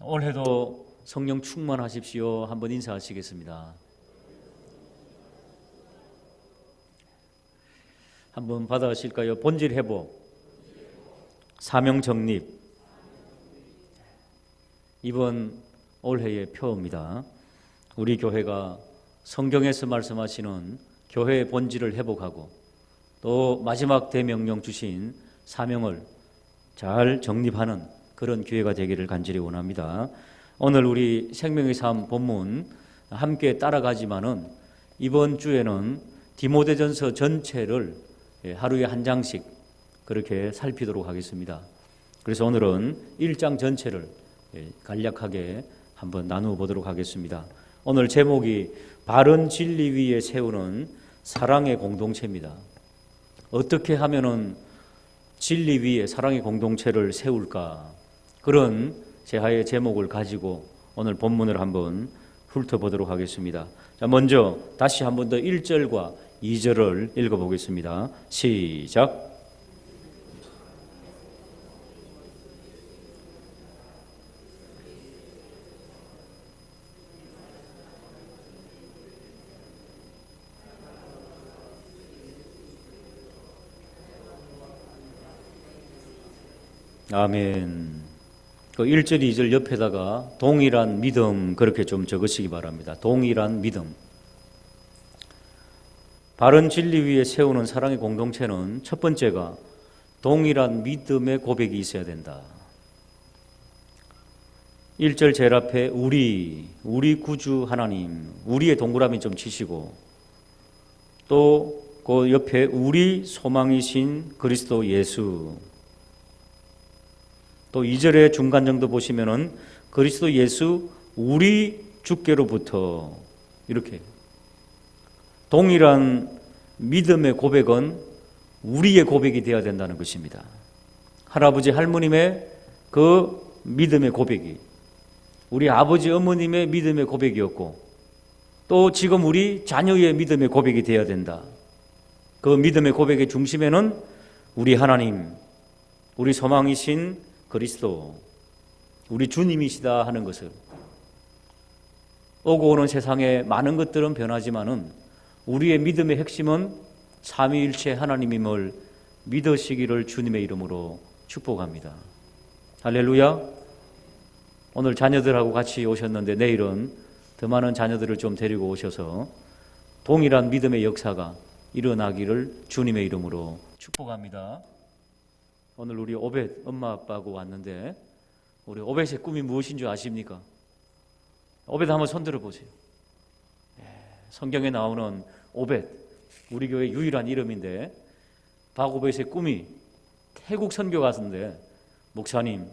올해도 성령 충만하십시오. 한번 인사하시겠습니다. 한번 받아가실까요? 본질 회복, 사명 정립. 이번 올해의 표입니다. 우리 교회가 성경에서 말씀하시는 교회의 본질을 회복하고 또 마지막 대명령 주신 사명을 잘 정립하는 그런 기회가 되기를 간절히 원합니다. 오늘 우리 생명의 삶 본문 함께 따라가지만은 이번 주에는 디모데전서 전체를 하루에 한 장씩 그렇게 살피도록 하겠습니다. 그래서 오늘은 1장 전체를 간략하게 한번 나누어 보도록 하겠습니다. 오늘 제목이 바른 진리 위에 세우는 사랑의 공동체입니다. 어떻게 하면은 진리 위에 사랑의 공동체를 세울까? 그런 제하의 제목을 가지고 오늘 본문을 한번 훑어보도록 하겠습니다. 자, 먼저 다시 한 번 더 1절과 2절을 읽어보겠습니다. 시작. 아멘. 그 1절, 2절 옆에다가 동일한 믿음 그렇게 좀 적으시기 바랍니다. 동일한 믿음. 바른 진리 위에 세우는 사랑의 공동체는 첫 번째가 동일한 믿음의 고백이 있어야 된다. 1절 제일 앞에 우리 구주 하나님, 우리의 동그라미 좀 치시고 또 그 옆에 우리 소망이신 그리스도 예수. 또 2절의 중간 정도 보시면은 그리스도 예수 우리 주께로부터 이렇게 동일한 믿음의 고백은 우리의 고백이 되어야 된다는 것입니다. 할아버지 할머님의 그 믿음의 고백이 우리 아버지 어머님의 믿음의 고백이었고 또 지금 우리 자녀의 믿음의 고백이 되어야 된다. 그 믿음의 고백의 중심에는 우리 하나님, 우리 소망이신 그리스도, 우리 주님이시다 하는 것을. 오고 오는 세상에 많은 것들은 변하지만은 우리의 믿음의 핵심은 삼위일체 하나님임을 믿으시기를 주님의 이름으로 축복합니다. 할렐루야. 오늘 자녀들하고 같이 오셨는데 내일은 더 많은 자녀들을 좀 데리고 오셔서 동일한 믿음의 역사가 일어나기를 주님의 이름으로 축복합니다. 오늘 우리 오벳 엄마 아빠하고 왔는데 우리 오벳의 꿈이 무엇인 줄 아십니까? 오벳 한번 손들어 보세요. 성경에 나오는 오벳, 우리 교회 유일한 이름인데 박오벳의 꿈이 태국 선교 갔는데 목사님,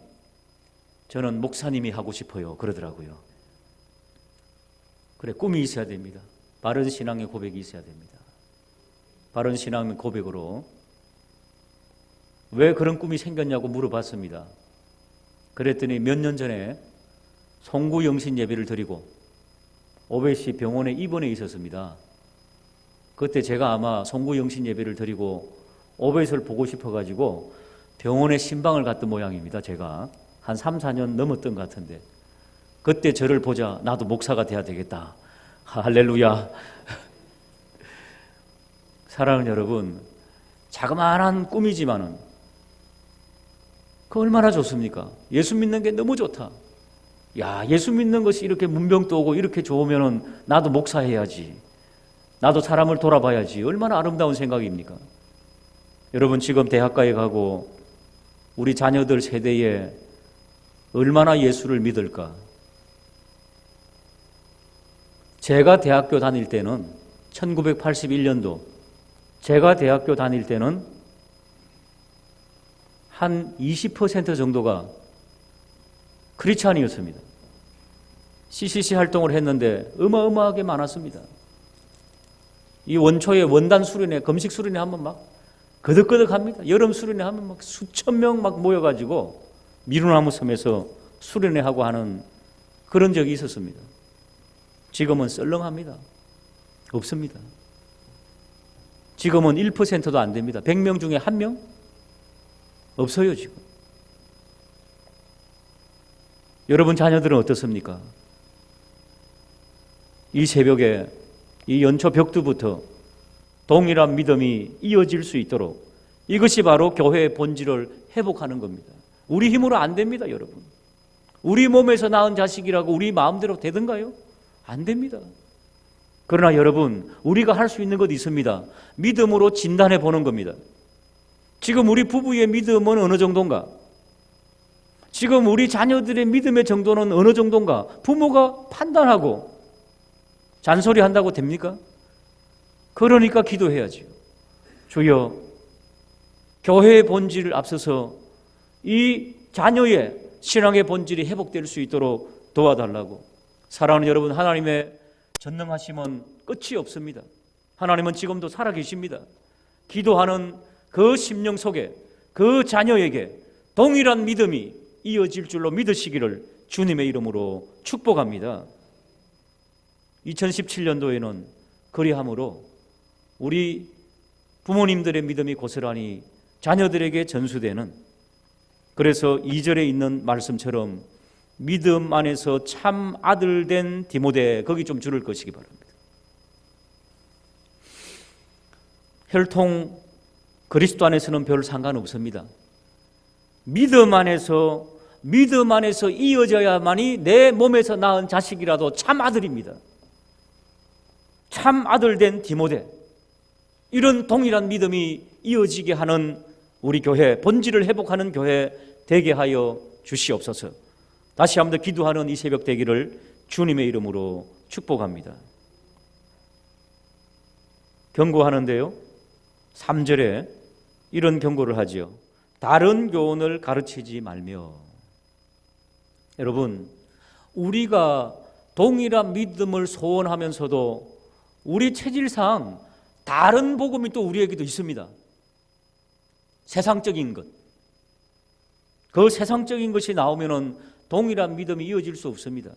저는 목사님이 하고 싶어요 그러더라고요. 그래, 꿈이 있어야 됩니다. 바른 신앙의 고백이 있어야 됩니다. 바른 신앙의 고백으로 왜 그런 꿈이 생겼냐고 물어봤습니다. 그랬더니 몇 년 전에 송구영신 예배를 드리고 오벳이 병원에 입원해 있었습니다. 그때 제가 아마 송구영신 예배를 드리고 오벳을 보고 싶어가지고 병원에 신방을 갔던 모양입니다. 제가 한 3, 4년 넘었던 것 같은데 그때 저를 보자 나도 목사가 돼야 되겠다. 할렐루야. 사랑하는 여러분, 자그마한 꿈이지만은 그 얼마나 좋습니까? 예수 믿는 게 너무 좋다. 야, 예수 믿는 것이 이렇게 문병도 오고 이렇게 좋으면은 나도 목사해야지. 나도 사람을 돌아봐야지. 얼마나 아름다운 생각입니까? 여러분 지금 대학가에 가고 우리 자녀들 세대에 얼마나 예수를 믿을까? 제가 대학교 다닐 때는 1981년도 제가 대학교 다닐 때는 한 20% 정도가 크리스찬이었습니다. CCC 활동을 했는데 어마어마하게 많았습니다. 이 원초에 원단 수련회, 금식 수련회 하면 막 거덕거덕합니다. 여름 수련회 하면 막 수천 명 막 모여가지고 미루나무 섬에서 수련회하고 하는 그런 적이 있었습니다. 지금은 썰렁합니다. 없습니다. 지금은 1%도 안 됩니다. 100명 중에 1명? 없어요 지금. 여러분 자녀들은 어떻습니까? 이 새벽에 이 연초 벽두부터 동일한 믿음이 이어질 수 있도록 이것이 바로 교회의 본질을 회복하는 겁니다. 우리 힘으로 안 됩니다, 여러분. 우리 몸에서 낳은 자식이라고 우리 마음대로 되던가요? 안 됩니다. 그러나 여러분, 우리가 할 수 있는 것 있습니다. 믿음으로 진단해 보는 겁니다. 지금 우리 부부의 믿음은 어느 정도인가? 지금 우리 자녀들의 믿음의 정도는 어느 정도인가? 부모가 판단하고 잔소리 한다고 됩니까? 그러니까 기도해야죠. 주여, 교회의 본질을 앞서서 이 자녀의 신앙의 본질이 회복될 수 있도록 도와달라고. 사랑하는 여러분, 하나님의 전능하심은 끝이 없습니다. 하나님은 지금도 살아계십니다. 기도하는 그 심령 속에 그 자녀에게 동일한 믿음이 이어질 줄로 믿으시기를 주님의 이름으로 축복합니다. 2017년도에는 그리함으로 우리 부모님들의 믿음이 고스란히 자녀들에게 전수되는, 그래서 2절에 있는 말씀처럼 믿음 안에서 참 아들 된 디모데, 거기 좀 줄을 것이기 바랍니다. 혈통 그리스도 안에서는 별 상관없습니다. 믿음 안에서 이어져야만이 내 몸에서 낳은 자식이라도 참 아들입니다. 참 아들 된 디모데, 이런 동일한 믿음이 이어지게 하는 우리 교회, 본질을 회복하는 교회 되게 하여 주시옵소서. 다시 한번 더 기도하는 이 새벽 되기를 주님의 이름으로 축복합니다. 경고하는데요, 3절에 이런 경고를 하지요. 다른 교훈을 가르치지 말며. 여러분, 우리가 동일한 믿음을 소원하면서도 우리 체질상 다른 복음이 또 우리에게도 있습니다. 세상적인 것. 그 세상적인 것이 나오면은 동일한 믿음이 이어질 수 없습니다.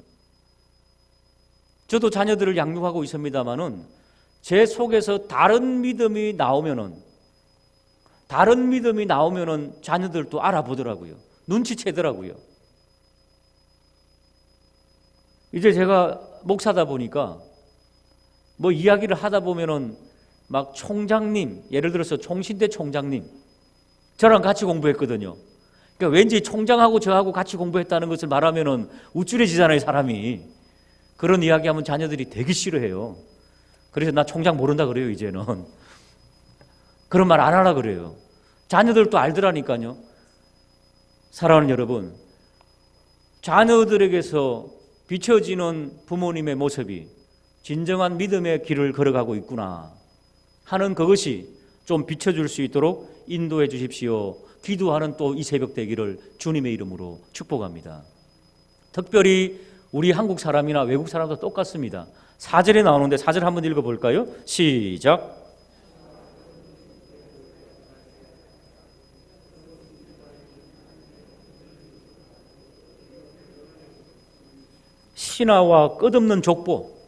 저도 자녀들을 양육하고 있습니다만은 제 속에서 다른 믿음이 나오면은 자녀들도 알아보더라고요. 눈치채더라고요. 이제 제가 목사다 보니까 뭐 이야기를 하다 보면은 막 총장님, 예를 들어서 총신대 총장님, 저랑 같이 공부했거든요. 그러니까 왠지 총장하고 저하고 같이 공부했다는 것을 말하면은 우쭐해지잖아요, 사람이. 그런 이야기하면 자녀들이 되게 싫어해요. 그래서 나 총장 모른다 그래요, 이제는. 그런 말 안 하라 그래요. 자녀들도 알더라니까요. 사랑하는 여러분, 자녀들에게서 비춰지는 부모님의 모습이 진정한 믿음의 길을 걸어가고 있구나 하는 그것이 좀 비춰줄 수 있도록 인도해 주십시오. 기도하는 또 이 새벽 되기를 주님의 이름으로 축복합니다. 특별히 우리 한국 사람이나 외국 사람도 똑같습니다. 4절에 나오는데 4절 한번 읽어볼까요? 시작. 신하와 끝없는 족보.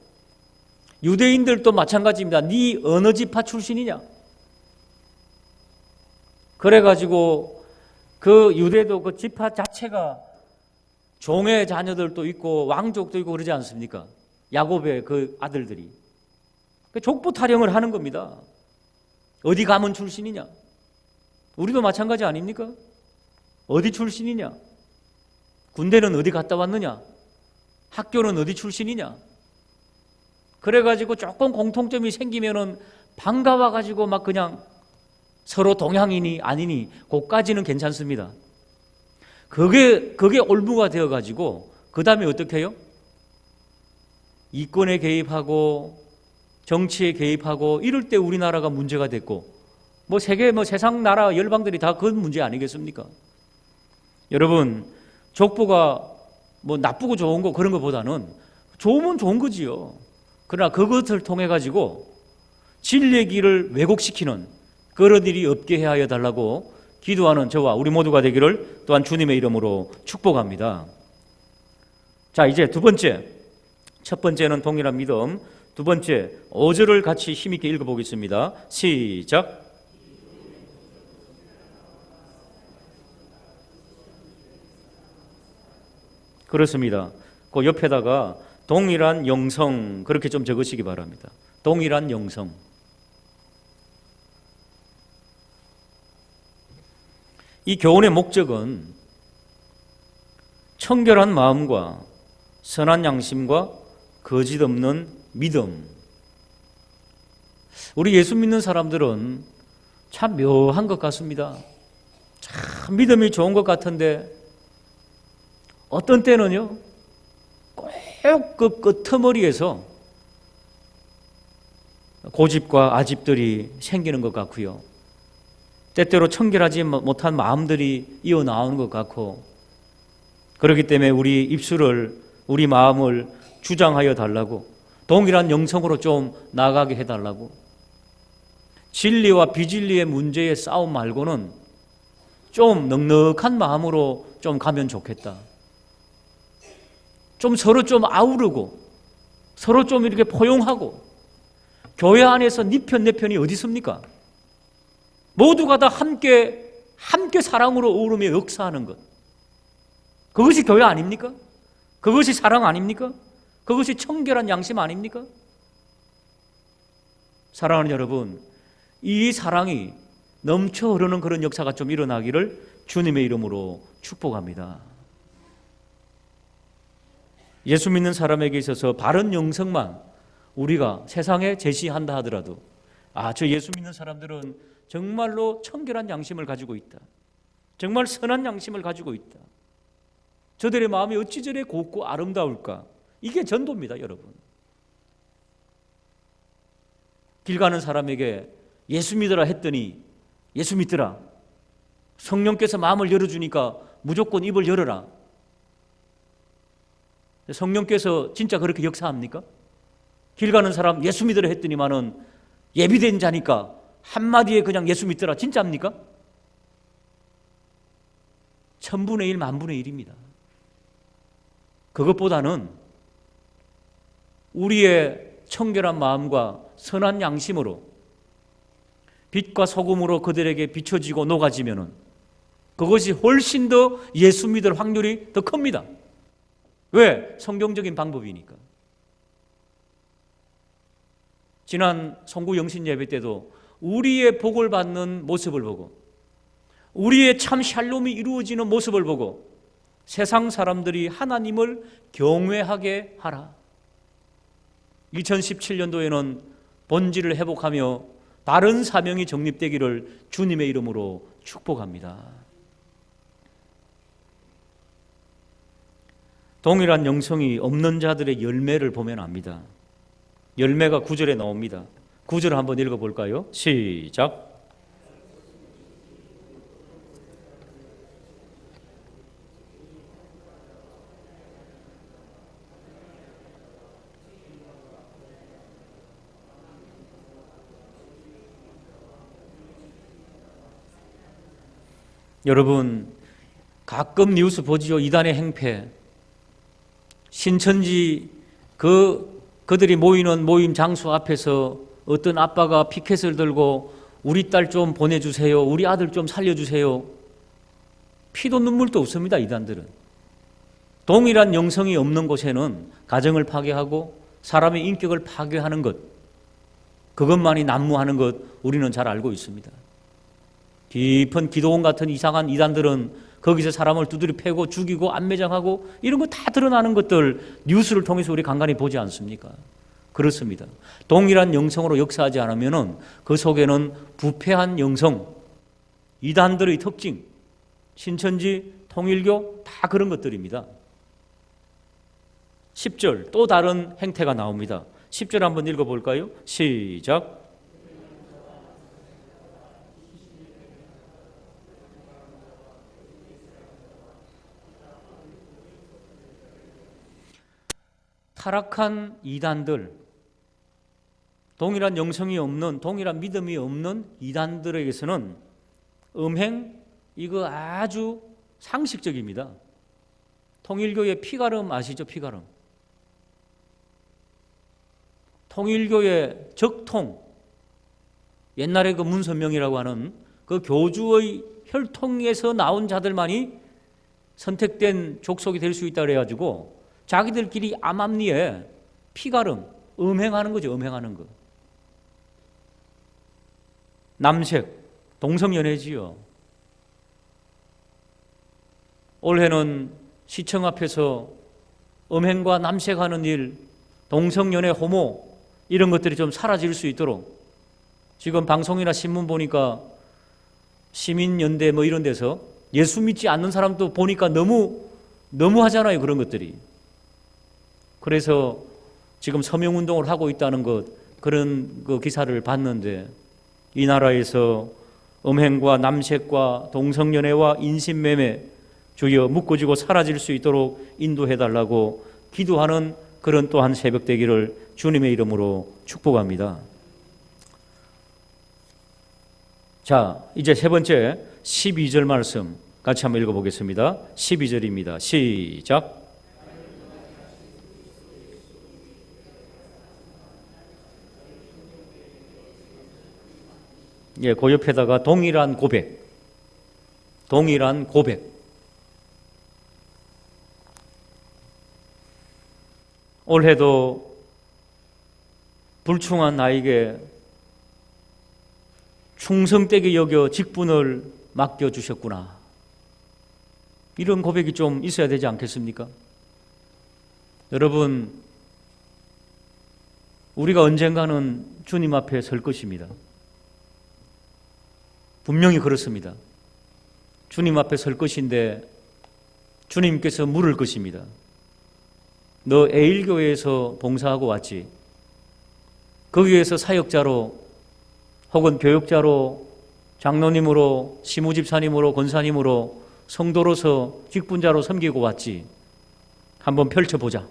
유대인들도 마찬가지입니다. 네 어느 지파 출신이냐? 그래가지고 그 유대도 그 지파 자체가 종의 자녀들도 있고 왕족도 있고 그러지 않습니까? 야곱의 그 아들들이. 그 족보 타령을 하는 겁니다. 어디 가문 출신이냐? 우리도 마찬가지 아닙니까? 어디 출신이냐? 군대는 어디 갔다 왔느냐? 학교는 어디 출신이냐? 그래가지고 조금 공통점이 생기면은 반가워가지고 막 그냥 서로 동양인이 아니니 그까지는 괜찮습니다. 그게 올무가 되어가지고 그 다음에 어떻게 해요? 이권에 개입하고 정치에 개입하고 이럴 때 우리나라가 문제가 됐고 뭐 세계 세상 나라 열방들이 다 그 문제 아니겠습니까? 여러분, 족보가 뭐 나쁘고 좋은 거 그런 것보다는 좋으면 좋은 거지요. 그러나 그것을 통해 가지고 진리의 길을 왜곡시키는 그런 일이 없게 해야 달라고 기도하는 저와 우리 모두가 되기를 또한 주님의 이름으로 축복합니다. 자, 이제 두 번째. 첫 번째는 동일한 믿음. 두 번째, 5절을 같이 힘있게 읽어보겠습니다. 시작. 그렇습니다. 그 옆에다가 동일한 영성 그렇게 좀 적으시기 바랍니다. 동일한 영성. 이 교훈의 목적은 청결한 마음과 선한 양심과 거짓 없는 믿음. 우리 예수 믿는 사람들은 참 묘한 것 같습니다. 참 믿음이 좋은 것 같은데 어떤 때는요 꼭 그 끄트머리에서 고집과 아집들이 생기는 것 같고요, 때때로 청결하지 못한 마음들이 이어나오는 것 같고, 그렇기 때문에 우리 입술을, 우리 마음을 주장하여 달라고, 동일한 영성으로 좀 나아가게 해달라고, 진리와 비진리의 문제의 싸움 말고는 좀 넉넉한 마음으로 좀 가면 좋겠다. 좀 서로 좀 아우르고 서로 좀 이렇게 포용하고, 교회 안에서 네 편 내 편이 어디 있습니까? 모두가 다 함께 사랑으로 어우르며 역사하는 것, 그것이 교회 아닙니까? 그것이 사랑 아닙니까? 그것이 청결한 양심 아닙니까? 사랑하는 여러분, 이 사랑이 넘쳐 흐르는 그런 역사가 좀 일어나기를 주님의 이름으로 축복합니다. 예수 믿는 사람에게 있어서 바른 영성만 우리가 세상에 제시한다 하더라도, 저 예수 믿는 사람들은 정말로 청결한 양심을 가지고 있다, 정말 선한 양심을 가지고 있다, 저들의 마음이 어찌 저래 곱고 아름다울까, 이게 전도입니다. 여러분, 길 가는 사람에게 예수 믿으라 했더니 예수 믿더라, 성령께서 마음을 열어주니까 무조건 입을 열어라. 성령께서 진짜 그렇게 역사합니까? 길 가는 사람 예수 믿으라 했더니만은 예비된 자니까 한마디에 그냥 예수 믿더라, 진짜입니까? 1000분의 1, 10,000분의 1입니다. 그것보다는 우리의 청결한 마음과 선한 양심으로 빛과 소금으로 그들에게 비춰지고 녹아지면은 그것이 훨씬 더 예수 믿을 확률이 더 큽니다. 왜? 성경적인 방법이니까. 지난 송구 영신 예배 때도 우리의 복을 받는 모습을 보고, 우리의 참 샬롬이 이루어지는 모습을 보고 세상 사람들이 하나님을 경외하게 하라. 2017년도에는 본질을 회복하며 다른 사명이 정립되기를 주님의 이름으로 축복합니다. 동일한 영성이 없는 자들의 열매를 보면 압니다. 열매가 9절에 나옵니다. 9절 한번 읽어볼까요? 시작. 여러분, 가끔 뉴스 보지요. 이단의 행패. 신천지 그들이 모이는 모임 장소 앞에서 어떤 아빠가 피켓을 들고 우리 딸 좀 보내주세요, 우리 아들 좀 살려주세요. 피도 눈물도 없습니다. 이단들은 동일한 영성이 없는 곳에는 가정을 파괴하고 사람의 인격을 파괴하는 것, 그것만이 난무하는 것 우리는 잘 알고 있습니다. 깊은 기도원 같은 이상한 이단들은 거기서 사람을 두드려 패고 죽이고 안매장하고 이런 거 다 드러나는 것들 뉴스를 통해서 우리 간간히 보지 않습니까? 그렇습니다. 동일한 영성으로 역사하지 않으면 그 속에는 부패한 영성, 이단들의 특징, 신천지, 통일교 다 그런 것들입니다. 10절 또 다른 행태가 나옵니다. 10절 한번 읽어볼까요? 시작. 타락한 이단들, 동일한 영성이 없는, 동일한 믿음이 없는 이단들에게서는 음행, 이거 아주 상식적입니다. 통일교의 피가름 아시죠? 피가름. 통일교의 적통, 옛날에 그 문선명이라고 하는 그 교주의 혈통에서 나온 자들만이 선택된 족속이 될 수 있다 그래가지고 자기들끼리 암암리에 피가름, 음행하는 거죠. 음행하는 거. 남색, 동성연애지요. 올해는 시청 앞에서 음행과 남색하는 일, 동성연애, 호모 이런 것들이 좀 사라질 수 있도록 지금 방송이나 신문 보니까 시민연대 뭐 이런 데서 예수 믿지 않는 사람도 보니까 너무 하잖아요. 그런 것들이. 그래서 지금 서명운동을 하고 있다는 것, 그런 그 기사를 봤는데 이 나라에서 음행과 남색과 동성연애와 인신매매 주여 묶어지고 사라질 수 있도록 인도해달라고 기도하는 그런 또한 새벽 되기를 주님의 이름으로 축복합니다. 자, 이제 세 번째 12절 말씀 같이 한번 읽어보겠습니다. 12절입니다. 시작. 예, 그 옆에다가 동일한 고백. 동일한 고백. 올해도 불충한 나에게 충성되게 여겨 직분을 맡겨주셨구나. 이런 고백이 좀 있어야 되지 않겠습니까? 여러분, 우리가 언젠가는 주님 앞에 설 것입니다. 분명히 그렇습니다. 주님 앞에 설 것인데 주님께서 물을 것입니다. 너 에일교회에서 봉사하고 왔지? 거기에서 사역자로 혹은 교육자로 장로님으로 시무집사님으로 권사님으로 성도로서 직분자로 섬기고 왔지? 한번 펼쳐보자.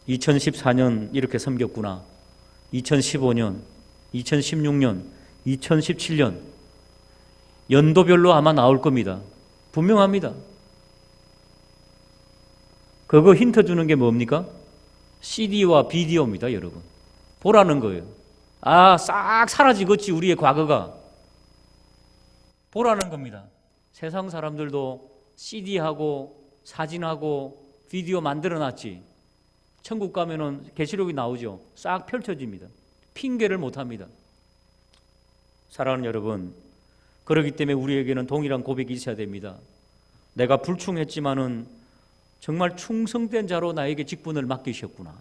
2014년 이렇게 섬겼구나. 2015년, 2016년, 2017년 연도별로 아마 나올 겁니다. 분명합니다. 그거 힌트 주는 게 뭡니까? CD와 비디오입니다, 여러분. 보라는 거예요. 아, 싹 사라지겠지, 우리의 과거가. 보라는 겁니다. 세상 사람들도 CD하고 사진하고 비디오 만들어놨지. 천국 가면은 계시록이 나오죠. 싹 펼쳐집니다. 핑계를 못합니다. 사랑하는 여러분, 그렇기 때문에 우리에게는 동일한 고백이 있어야 됩니다. 내가 불충했지만은 정말 충성된 자로 나에게 직분을 맡기셨구나.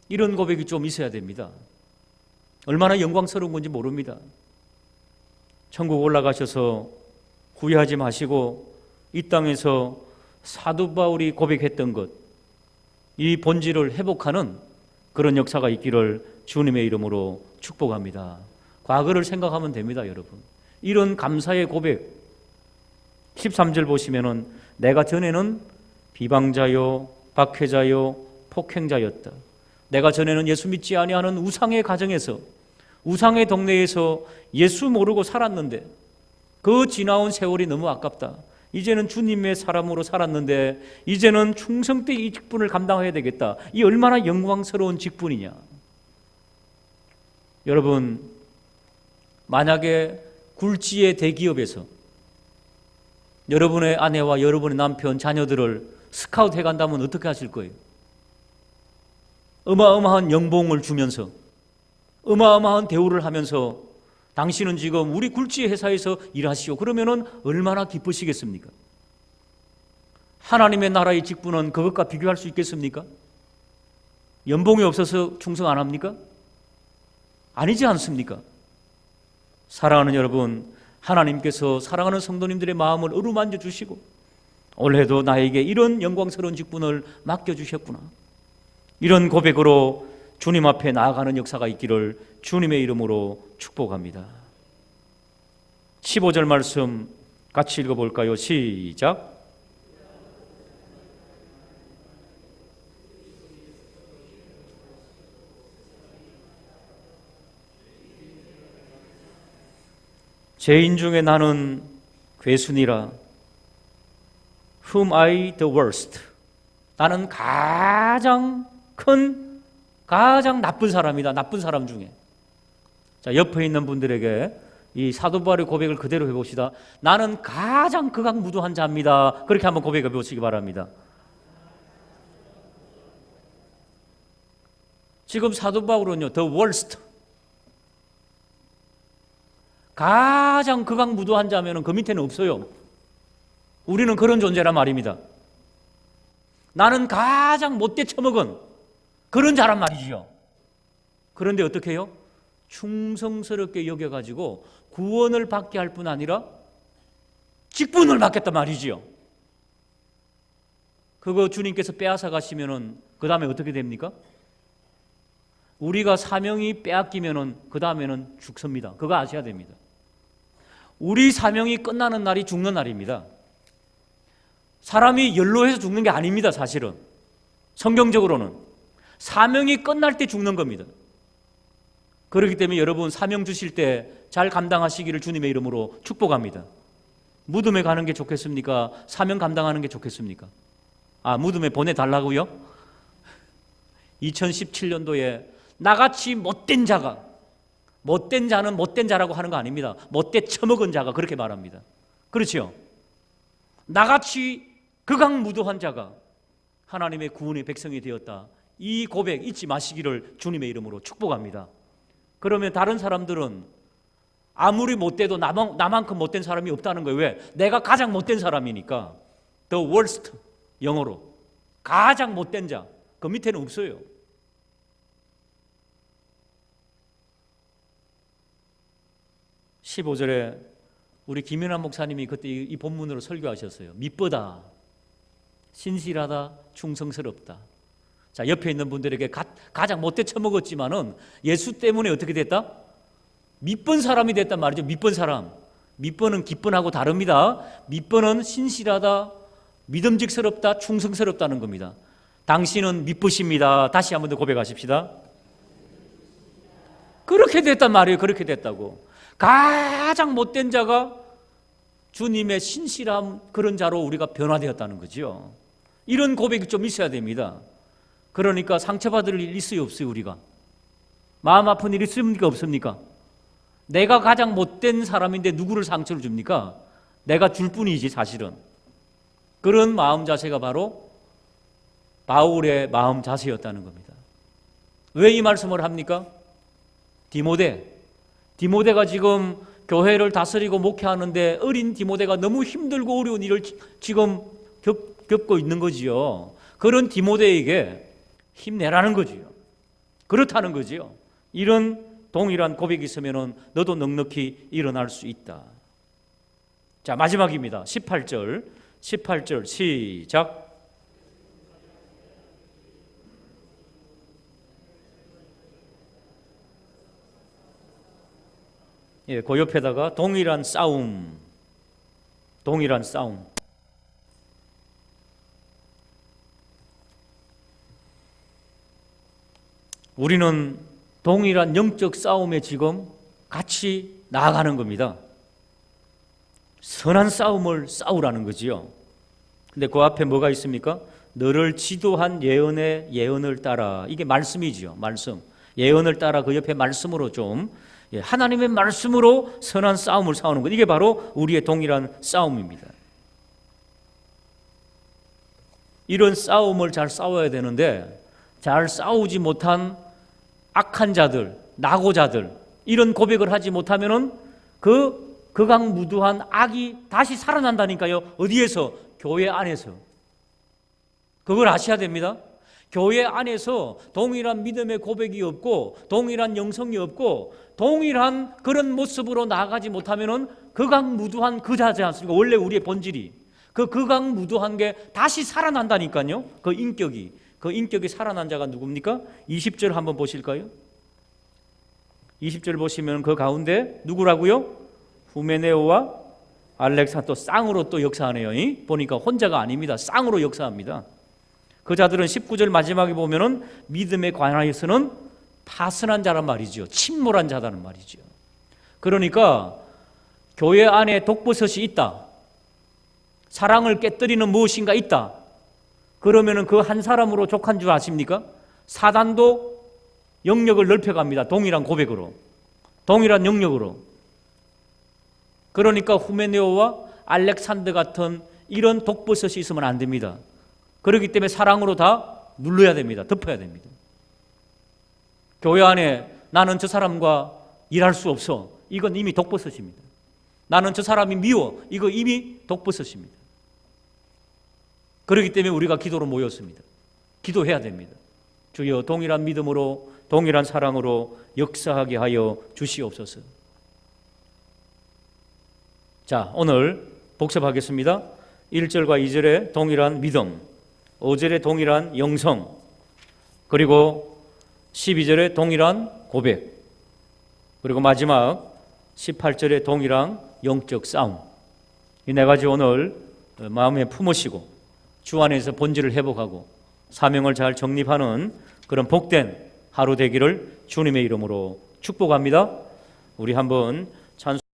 이런 고백이 좀 있어야 됩니다. 얼마나 영광스러운 건지 모릅니다. 천국 올라가셔서 후회하지 마시고 이 땅에서 사도 바울이 고백했던 것, 이 본질을 회복하는 그런 역사가 있기를 주님의 이름으로 축복합니다. 과거를 생각하면 됩니다, 여러분. 이런 감사의 고백, 13절 보시면은 내가 전에는 비방자요, 박해자요, 폭행자였다. 내가 전에는 예수 믿지 아니하는 우상의 가정에서, 우상의 동네에서 예수 모르고 살았는데 그 지나온 세월이 너무 아깝다. 이제는 주님의 사람으로 살았는데 이제는 충성되 이 직분을 감당해야 되겠다. 이 얼마나 영광스러운 직분이냐. 여러분, 만약에 굴지의 대기업에서 여러분의 아내와 여러분의 남편, 자녀들을 스카우트 해간다면 어떻게 하실 거예요? 어마어마한 연봉을 주면서 어마어마한 대우를 하면서 당신은 지금 우리 굴지 회사에서 일하시오. 그러면은 얼마나 기쁘시겠습니까? 하나님의 나라의 직분은 그것과 비교할 수 있겠습니까? 연봉이 없어서 충성 안 합니까? 아니지 않습니까? 사랑하는 여러분, 하나님께서 사랑하는 성도님들의 마음을 어루만져 주시고 올해도 나에게 이런 영광스러운 직분을 맡겨주셨구나. 이런 고백으로 주님 앞에 나아가는 역사가 있기를 주님의 이름으로 축복합니다. 15절 말씀 같이 읽어볼까요? 시작. 죄인 중에 나는 괴순이라. Whom I the worst. 나는 가장 나쁜 사람이다. 나쁜 사람 중에. 자, 옆에 있는 분들에게 이 사도 바울의 고백을 그대로 해봅시다. 나는 가장 극악무도한 자입니다. 그렇게 한번 고백해 보시기 바랍니다. 지금 사도 바울은요, the worst, 가장 극악무도한 자면은 그 밑에는 없어요. 우리는 그런 존재란 말입니다. 나는 가장 못돼 처먹은 그런 자란 말이지요. 그런데 어떻게 해요? 충성스럽게 여겨가지고 구원을 받게 할 뿐 아니라 직분을 받겠단 말이지요. 그거 주님께서 빼앗아 가시면은 그 다음에 어떻게 됩니까? 우리가 사명이 빼앗기면은 그 다음에는 죽습니다. 그거 아셔야 됩니다. 우리 사명이 끝나는 날이 죽는 날입니다. 사람이 연로해서 죽는 게 아닙니다. 사실은 성경적으로는 사명이 끝날 때 죽는 겁니다. 그렇기 때문에 여러분 사명 주실 때 잘 감당하시기를 주님의 이름으로 축복합니다. 무덤에 가는 게 좋겠습니까? 사명 감당하는 게 좋겠습니까? 무덤에 보내달라고요? 2017년도에 나같이 못된 자가, 못된 자는 못된 자라고 하는 거 아닙니다. 못돼 처먹은 자가 그렇게 말합니다. 그렇죠? 나같이 극악무도한 자가 하나님의 구원의 백성이 되었다. 이 고백 잊지 마시기를 주님의 이름으로 축복합니다. 그러면 다른 사람들은 아무리 못돼도 나만큼 못된 사람이 없다는 거예요. 왜? 내가 가장 못된 사람이니까. The worst, 영어로 가장 못된 자, 그 밑에는 없어요. (15절에) 우리 김연아 목사님이 그때 이 본문으로 설교하셨어요. 미쁘다, 신실하다, 충성스럽다. 자, 옆에 있는 분들에게 가장 못돼 처먹었지만은 예수 때문에 어떻게 됐다? 밑번 사람이 됐단 말이죠. 밑번 사람. 밑번은 기번하고 다릅니다. 밑번은 신실하다, 믿음직스럽다, 충성스럽다는 겁니다. 당신은 밑번입니다. 다시 한 번 더 고백하십시다. 그렇게 됐단 말이에요. 그렇게 됐다고. 가장 못된 자가 주님의 신실함, 그런 자로 우리가 변화되었다는 거죠. 이런 고백이 좀 있어야 됩니다. 그러니까 상처받을 일 있어요, 없어요? 우리가 마음 아픈 일 있습니까, 없습니까? 내가 가장 못된 사람인데 누구를 상처를 줍니까? 내가 줄 뿐이지 사실은. 그런 마음 자세가 바로 바울의 마음 자세였다는 겁니다. 왜 이 말씀을 합니까? 디모데가 지금 교회를 다스리고 목회하는데 어린 디모데가 너무 힘들고 어려운 일을 지금 겪고 있는 거지요. 그런 디모데에게 힘내라는 거지요. 그렇다는 거지요. 이런 동일한 고백이 있으면 너도 넉넉히 일어날 수 있다. 자, 마지막입니다. 18절 시작. 예, 그 옆에다가 동일한 싸움. 우리는 동일한 영적 싸움에 지금 같이 나아가는 겁니다. 선한 싸움을 싸우라는 거지요. 근데 그 앞에 뭐가 있습니까? 너를 지도한 예언의 예언을 따라. 이게 말씀이지요. 말씀. 예언을 따라 그 옆에 말씀으로 좀, 하나님의 말씀으로 선한 싸움을 싸우는 것. 이게 바로 우리의 동일한 싸움입니다. 이런 싸움을 잘 싸워야 되는데 잘 싸우지 못한 악한 자들, 낙오자들, 이런 고백을 하지 못하면은 그 극악무도한 악이 다시 살아난다니까요. 어디에서? 교회 안에서. 그걸 아셔야 됩니다. 교회 안에서 동일한 믿음의 고백이 없고 동일한 영성이 없고 동일한 그런 모습으로 나아가지 못하면은 극악무도한 그 자지 않습니까? 원래 우리의 본질이 그 극악무도한 게 다시 살아난다니까요. 그 인격이 살아난 자가 누굽니까? 20절 한번 보실까요? 20절 보시면 그 가운데 누구라고요? 후메네오와 알렉산더, 또 쌍으로 또 역사하네요. 보니까 혼자가 아닙니다. 쌍으로 역사합니다. 그 자들은 19절 마지막에 보면은 믿음에 관하여서는 파선한 자란 말이죠. 침몰한 자라는 말이죠. 그러니까 교회 안에 독버섯이 있다, 사랑을 깨뜨리는 무엇인가 있다, 그러면은 그 한 사람으로 족한 줄 아십니까? 사단도 영역을 넓혀갑니다. 동일한 고백으로, 동일한 영역으로. 그러니까 후메네오와 알렉산더 같은 이런 독버섯이 있으면 안 됩니다. 그렇기 때문에 사랑으로 다 눌러야 됩니다. 덮어야 됩니다. 교회 안에 나는 저 사람과 일할 수 없어. 이건 이미 독버섯입니다. 나는 저 사람이 미워. 이거 이미 독버섯입니다. 그렇기 때문에 우리가 기도로 모였습니다. 기도해야 됩니다. 주여 동일한 믿음으로 동일한 사랑으로 역사하게 하여 주시옵소서. 자, 오늘 복습하겠습니다. 1절과 2절에 동일한 믿음, 5절에 동일한 영성, 그리고 12절에 동일한 고백, 그리고 마지막 18절에 동일한 영적 싸움. 이 네 가지 오늘 마음에 품으시고 주 안에서 본질을 회복하고 사명을 잘 정립하는 그런 복된 하루 되기를 주님의 이름으로 축복합니다. 우리 한번